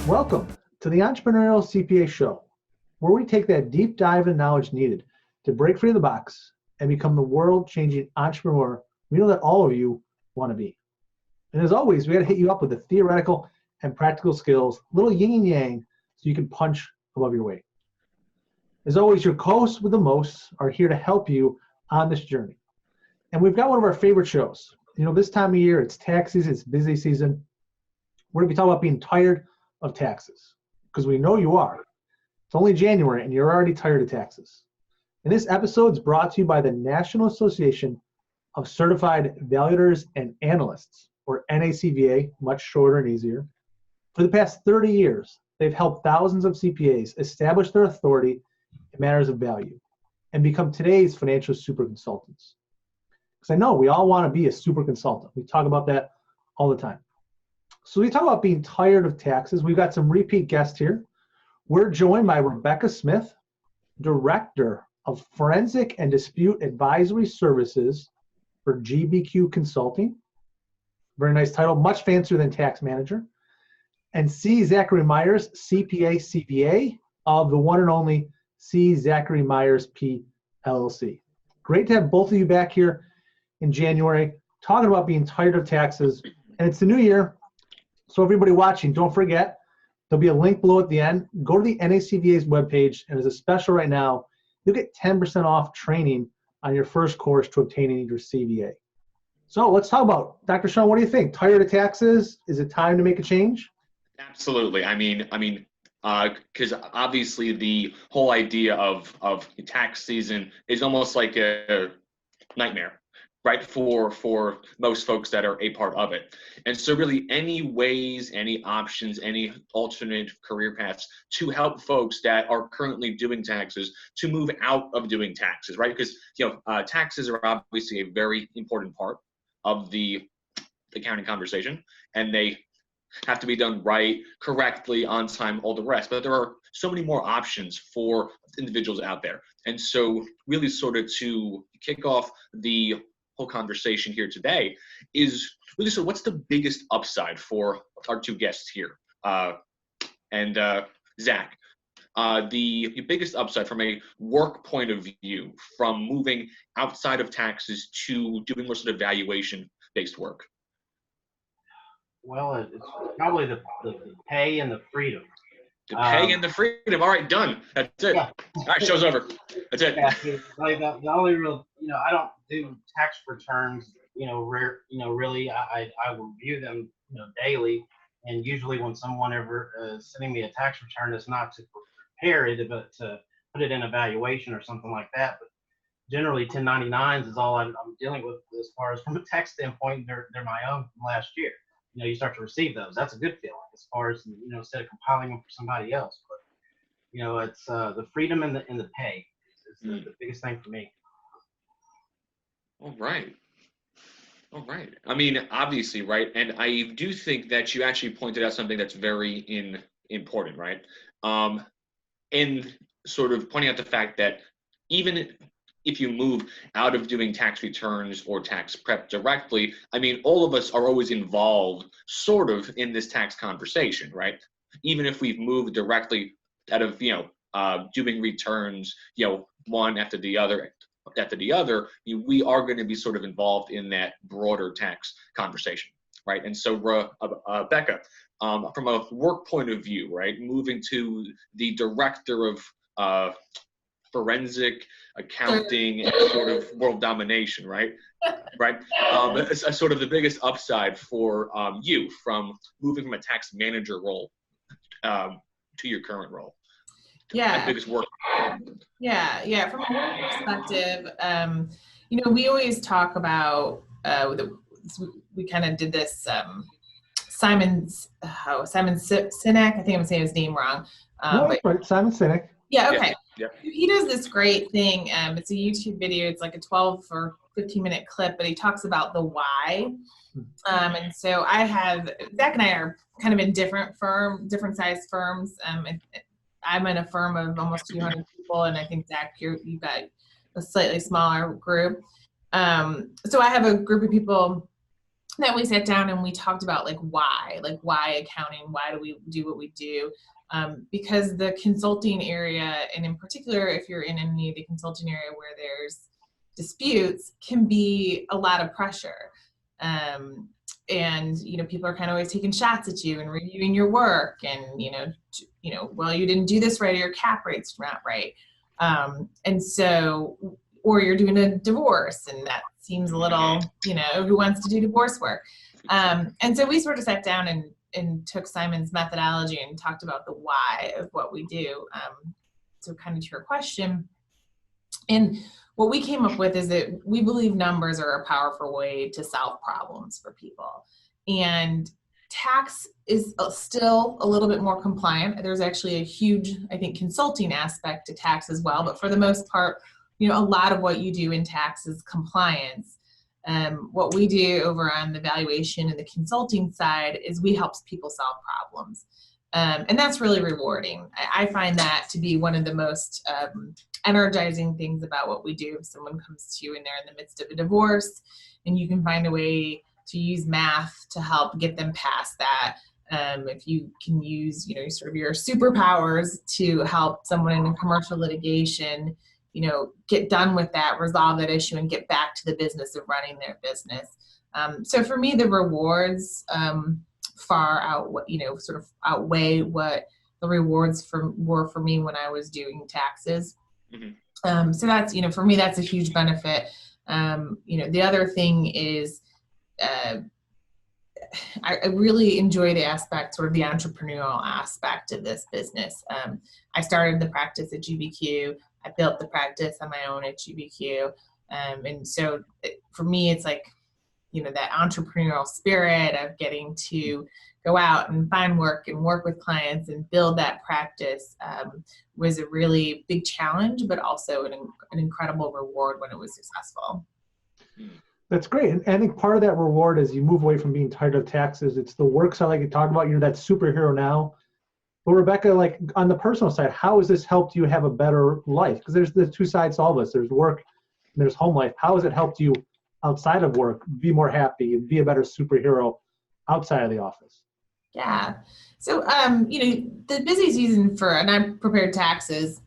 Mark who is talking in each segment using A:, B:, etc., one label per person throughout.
A: Welcome to the Entrepreneurial CPA Show, where we take that deep dive in knowledge needed to break free of the box and become the world-changing entrepreneur we know that all of you want to be. And as always, we got to hit you up with the theoretical and practical skills, little yin and yang, so you can punch above your weight. As always, your co-hosts with the most are here to help you on this journey. And we've got one of our favorite shows. You know, this time of year, it's tax season, it's busy season. We're going to be talking about being tired of taxes, because we know you are. It's only January and you're already tired of taxes. And this episode is brought to you by the National Association of Certified Valuators and Analysts, or NACVA, much shorter and easier. For the past 30 years, they've helped thousands of CPAs establish their authority in matters of value and become today's financial super consultants. Because I know we all want to be a super consultant. We talk about that all the time. So we talk about being tired of taxes. We've got some repeat guests here. We're joined by Rebekah Smith, Director of Forensic and Dispute Advisory Services for GBQ Consulting. Very nice title, much fancier than Tax Manager. And C. Zachary Meyers, CPA CVA of the one and only C. Zachary Meyers P. LLC. Great to have both of you back here in January talking about being tired of taxes. And it's the new year. So everybody watching, don't forget, there'll be a link below at the end. Go to the NACVA's webpage, and as a special right now, you'll get 10% off training on your first course to obtaining your CVA. So let's talk about, Dr. Sean, what do you think? Tired of taxes? Is it time to make a change?
B: Absolutely. I mean, because obviously the whole idea of tax season is almost like a nightmare, right, for most folks that are a part of it. And so really any ways, any options, any alternate career paths to help folks that are currently doing taxes to move out of doing taxes, right? Because, taxes are obviously a very important part of the accounting conversation, and they have to be done right, correctly, on time, all the rest. But there are so many more options for individuals out there. And so really sort of to kick off the whole conversation here today is really, so what's the biggest upside for our two guests here? Zach, the biggest upside from a work point of view from moving outside of taxes to doing more sort of valuation-based work?
C: Well, it's probably the pay and the freedom.
B: The pay and the freedom. All right, done. That's it. Yeah. All right, show's over. That's it.
C: Yeah, like the only real, I don't do tax returns. Really, I will review them, daily. And usually, when someone ever is sending me a tax return, it's not to prepare it, but to put it in a valuation or something like that. But generally, 1099s is all I'm dealing with as far as from a tax standpoint. They're my own from last year. You start to receive those. That's a good feeling as far as, instead of compiling them for somebody else. But, it's the freedom and the pay is the biggest thing for me.
B: All right. I mean, obviously, right? And I do think that you actually pointed out something that's very important, right? In sort of pointing out the fact that even if you move out of doing tax returns or tax prep directly, I mean, all of us are always involved sort of in this tax conversation, right? Even if we've moved directly out of, doing returns, one after the other, we are going to be sort of involved in that broader tax conversation, right? And so, Becca, from a work point of view, right, moving to the director of forensic accounting and sort of world domination, right? It's sort of the biggest upside for you from moving from a tax manager role to your current role.
D: Yeah.
B: Biggest work.
D: Yeah. From a work perspective, we always talk about we kind of did this. Simon Sinek. I think I'm saying his name wrong.
A: Right, Simon Sinek.
D: Yeah. Okay.
B: Yeah.
D: He does this great thing. It's a YouTube video. It's like a 12 or 15-minute clip, but he talks about the why. And so Zach and I are kind of in different size firms. I'm in a firm of almost 200 people, and I think Zach, you've got a slightly smaller group. So I have a group of people then we sat down and we talked about like why accounting, why do we do what we do? Because the consulting area, and in particular, if you're in any of the consulting area where there's disputes, can be a lot of pressure. And people are kind of always taking shots at you and reviewing your work, and well, you didn't do this right, or your cap rate's not right. And so, or you're doing a divorce, and that seems a little, who wants to do divorce work? And so we sort of sat down and took Simon's methodology and talked about the why of what we do. So kind of to your question, and what we came up with is that we believe numbers are a powerful way to solve problems for people. And tax is still a little bit more compliant. There's actually a huge, I think, consulting aspect to tax as well. But for the most part, a lot of what you do in tax is compliance. What we do over on the valuation and the consulting side is we help people solve problems. And that's really rewarding. I find that to be one of the most energizing things about what we do. If someone comes to you and they're in the midst of a divorce, and you can find a way to use math to help get them past that. If you can use, sort of your superpowers to help someone in a commercial litigation, get done with that, resolve that issue, and get back to the business of running their business. So for me, the rewards far outweigh what the rewards were for me when I was doing taxes. Mm-hmm. So that's, for me, that's a huge benefit. The other thing is, I really enjoy the aspect, sort of the entrepreneurial aspect of this business. I started the practice at GBQ. I built the practice on my own at GBQ. And so for me, it's like, that entrepreneurial spirit of getting to go out and find work and work with clients and build that practice was a really big challenge, but also an incredible reward when it was successful.
A: That's great. And I think part of that reward is you move away from being tired of taxes. It's the work side, like you talk about, you're that superhero now. But Rebekah, like on the personal side, how has this helped you have a better life? Because there's the two sides to all of us. There's work and there's home life. How has it helped you outside of work be more happy and be a better superhero outside of the office?
D: Yeah. So, the busy season and I prepared taxes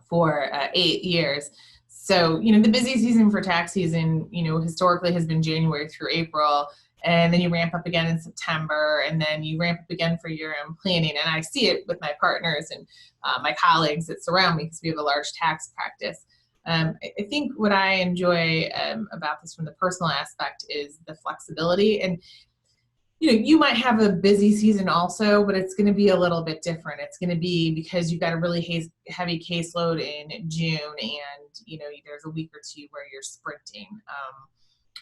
D: for 8 years. So, the busy season for tax season, historically has been January through April, and then you ramp up again in September, and then you ramp up again for year-end planning. And I see it with my partners and my colleagues that surround me, because we have a large tax practice. I think what I enjoy about this from the personal aspect is the flexibility. And you might have a busy season also, but it's going to be a little bit different. It's going to be because you've got a really heavy caseload in June, and there's a week or two where you're sprinting.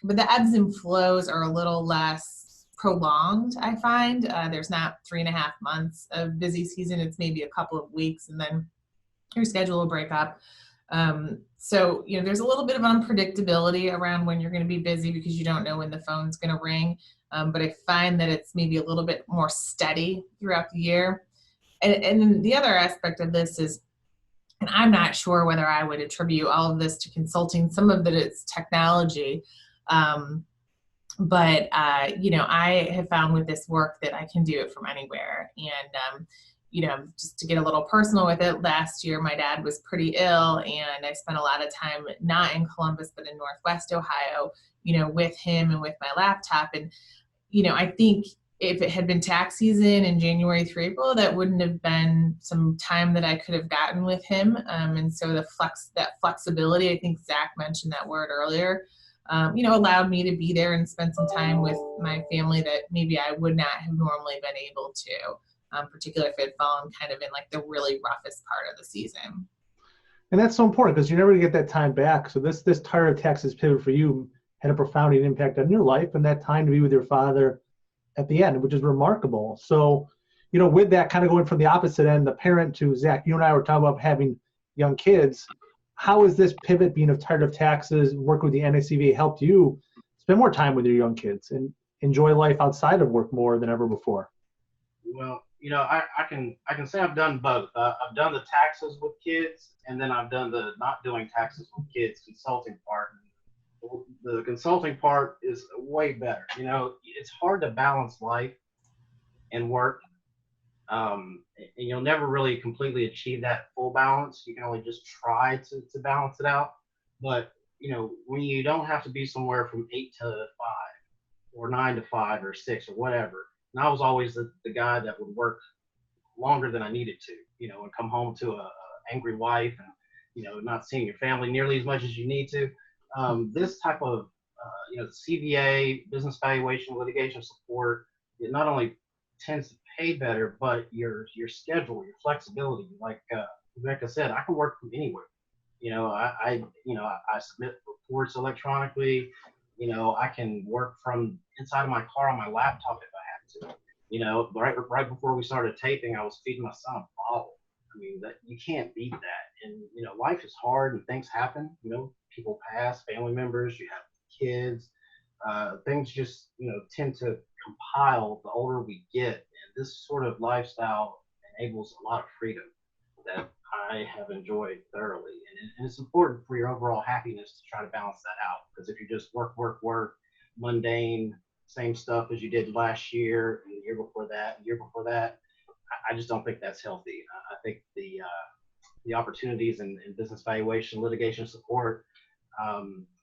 D: But the ebbs and flows are a little less prolonged, I find. There's not 3.5 months of busy season. It's maybe a couple of weeks, and then your schedule will break up. So there's a little bit of unpredictability around when you're going to be busy, because you don't know when the phone's going to ring. But I find that it's maybe a little bit more steady throughout the year. And the other aspect of this is, and I'm not sure whether I would attribute all of this to consulting, some of it is technology. But I have found with this work that I can do it from anywhere. And, just to get a little personal with it, last year my dad was pretty ill, and I spent a lot of time not in Columbus, but in Northwest Ohio, with him and with my laptop. And, I think if it had been tax season in January through April, that wouldn't have been some time that I could have gotten with him. And so that flexibility, I think Zach mentioned that word earlier, allowed me to be there and spend some time with my family that maybe I would not have normally been able to, particularly if it had fallen kind of in like the really roughest part of the season.
A: And that's so important, because you never get that time back. So this tired of taxes pivot for you had a profound impact on your life, and that time to be with your father at the end, which is remarkable. So, with that kind of going from the opposite end, the parent to Zach, you and I were talking about having young kids. How has this pivot, being tired of taxes, working with the NACV, helped you spend more time with your young kids and enjoy life outside of work more than ever before?
C: Well, I can say I've done both. I've done the taxes with kids, and then I've done the not doing taxes with kids consulting part. the consulting part is way better. You know, it's hard to balance life and work. And you'll never really completely achieve that full balance. You can only just try to balance it out. But, you know, when you don't have to be somewhere from 8 to 5 or 9 to 5 or 6 or whatever. And I was always the guy that would work longer than I needed to, you know, and come home to a angry wife and, you know, not seeing your family nearly as much as you need to. This type of, you know, CVA, business valuation, litigation support, it not only tends to pay better, but your schedule, your flexibility, like Rebekah said, I can work from anywhere. You know, I submit reports electronically. You know, I can work from inside of my car on my laptop if I have to. You know, right before we started taping, I was feeding my son a bottle. I mean, that you can't beat that. And you know, life is hard and things happen. You know, people pass, family members, you have kids. Things just, you know, tend to compile the older we get. And this sort of lifestyle enables a lot of freedom that I have enjoyed thoroughly. And it's important for your overall happiness to try to balance that out. Because if you just work, mundane, same stuff as you did last year and the year before that, I just don't think that's healthy. I think the opportunities in business valuation, litigation support,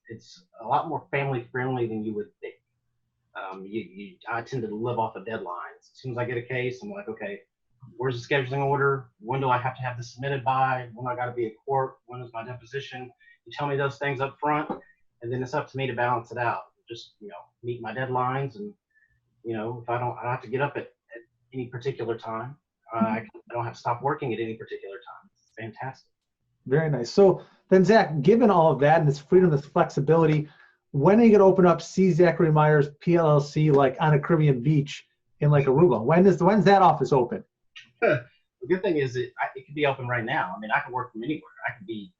C: it's a lot more family friendly than you would think. I tend to live off of deadlines. As soon as I get a case, I'm like, okay, where's the scheduling order? When do I have to have this submitted by? When I got to be at court? When is my deposition? You tell me those things up front, and then it's up to me to balance it out. Just, you know, meet my deadlines, and you know, if I don't have to get up at any particular time. I don't have to stop working at any particular time. It's fantastic.
A: Very nice. So then, Zach, given all of that and this freedom, this flexibility, when are you going to open up C. Zachary Meyers PLLC like on a Caribbean beach in like Aruba? When's that office open?
C: The good thing is it could be open right now. I mean, I can work from anywhere. I can be,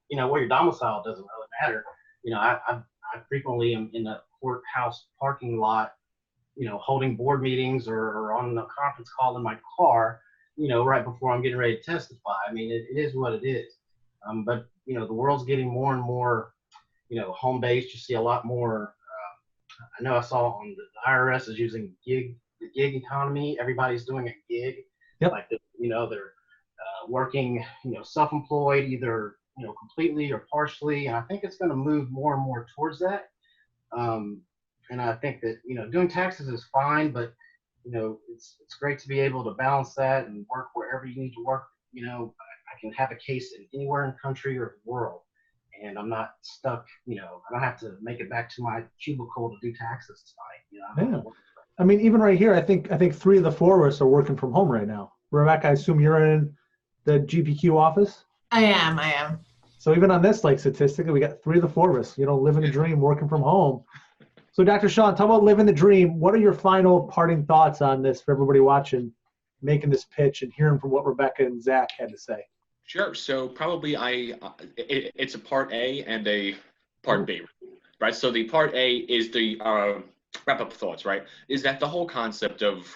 C: you know, where your domicile doesn't really matter. You know, I frequently am in a courthouse parking lot, you know, holding board meetings or on a conference call in my car, you know, right before I'm getting ready to testify. I mean, it is what it is. But, you know, the world's getting more and more, you know, home-based. You see a lot more. I know I saw on the IRS is using the gig economy. Everybody's doing a gig.
A: Yep.
C: Like, you know, they're working, you know, self-employed, either, you know, completely or partially. And I think it's going to move more and more towards that. And I think that, you know, doing taxes is fine, but, you know, it's great to be able to balance that and work wherever you need to work. You know, I can have a case in anywhere in the country or the world, and I'm not stuck, you know, I don't have to make it back to my cubicle to do taxes tonight. You know,
A: yeah. I mean, even right here, I think 3 of the 4 of us are working from home right now. Rebekah, I assume you're in the GPQ office?
D: I am.
A: So even on this, like, statistically, we got 3 of the 4 of us, you know, living the dream, working from home. So Dr. Sean, talk about living the dream. What are your final parting thoughts on this for everybody watching, making this pitch and hearing from what Rebekah and Zach had to say?
B: Sure. So probably it's a part A and a part B, right? So the part A is the wrap-up thoughts, right? Is that the whole concept of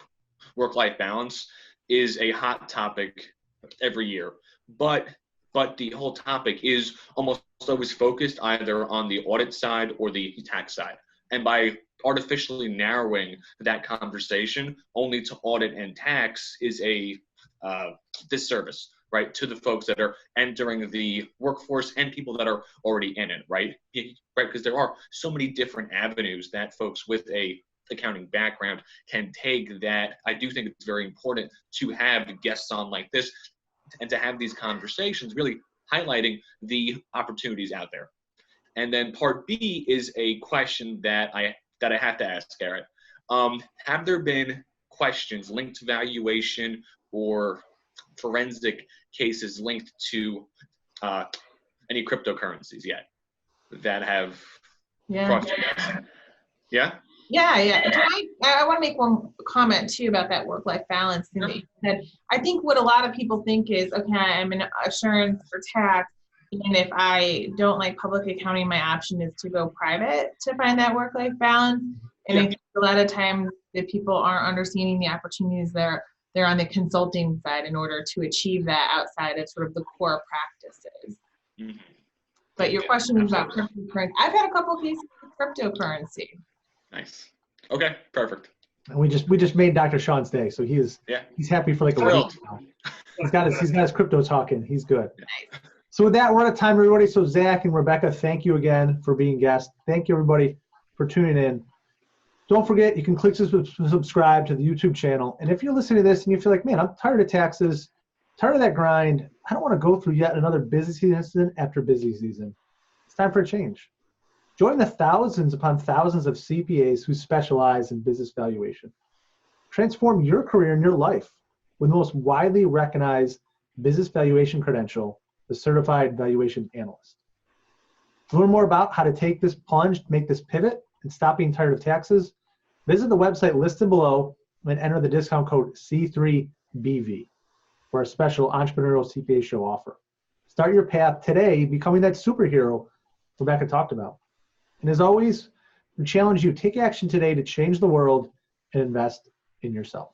B: work-life balance is a hot topic every year, but the whole topic is almost always focused either on the audit side or the tax side. And by artificially narrowing that conversation only to audit and tax is a disservice, right, to the folks that are entering the workforce and people that are already in it, right? Right, because there are so many different avenues that folks with a accounting background can take that I do think it's very important to have guests on like this and to have these conversations really highlighting the opportunities out there. And then part B is a question that I have to ask, Garrett. Have there been questions linked to valuation or forensic cases linked to any cryptocurrencies yet that have crossed your desk? Yeah?
D: Yeah. I want to make one comment too about that work-life balance thing that you said. I think what a lot of people think is, okay, I'm in assurance for tax, and if I don't like public accounting, my option is to go private to find that work-life balance. And I think a lot of times that people aren't understanding the opportunities they're on the consulting side in order to achieve that outside of sort of the core practices.
B: Mm-hmm.
D: But your
B: Yeah,
D: question was about
B: absolutely.
D: cryptocurrency. I've had a couple of cases with cryptocurrency.
B: Nice. Okay, perfect.
A: And we just made Dr. Sean's day, so he's happy for like a week
B: Thrilled.
A: now. He's got his crypto talking. He's good.
D: Nice.
A: So with that, we're out of time, everybody. So Zach and Rebekah, thank you again for being guests. Thank you, everybody, for tuning in. Don't forget, you can click to subscribe to the YouTube channel. And if you're listening to this and you feel like, man, I'm tired of taxes, tired of that grind, I don't want to go through yet another busy season after busy season. It's time for a change. Join the thousands upon thousands of CPAs who specialize in business valuation. Transform your career and your life with the most widely recognized business valuation credential, the Certified Valuation Analyst. To learn more about how to take this plunge, make this pivot, and stop being tired of taxes, visit the website listed below and enter the discount code C3BV for a special entrepreneurial CPA show offer. Start your path today, becoming that superhero Rebekah talked about. And as always, we challenge you, take action today to change the world and invest in yourself.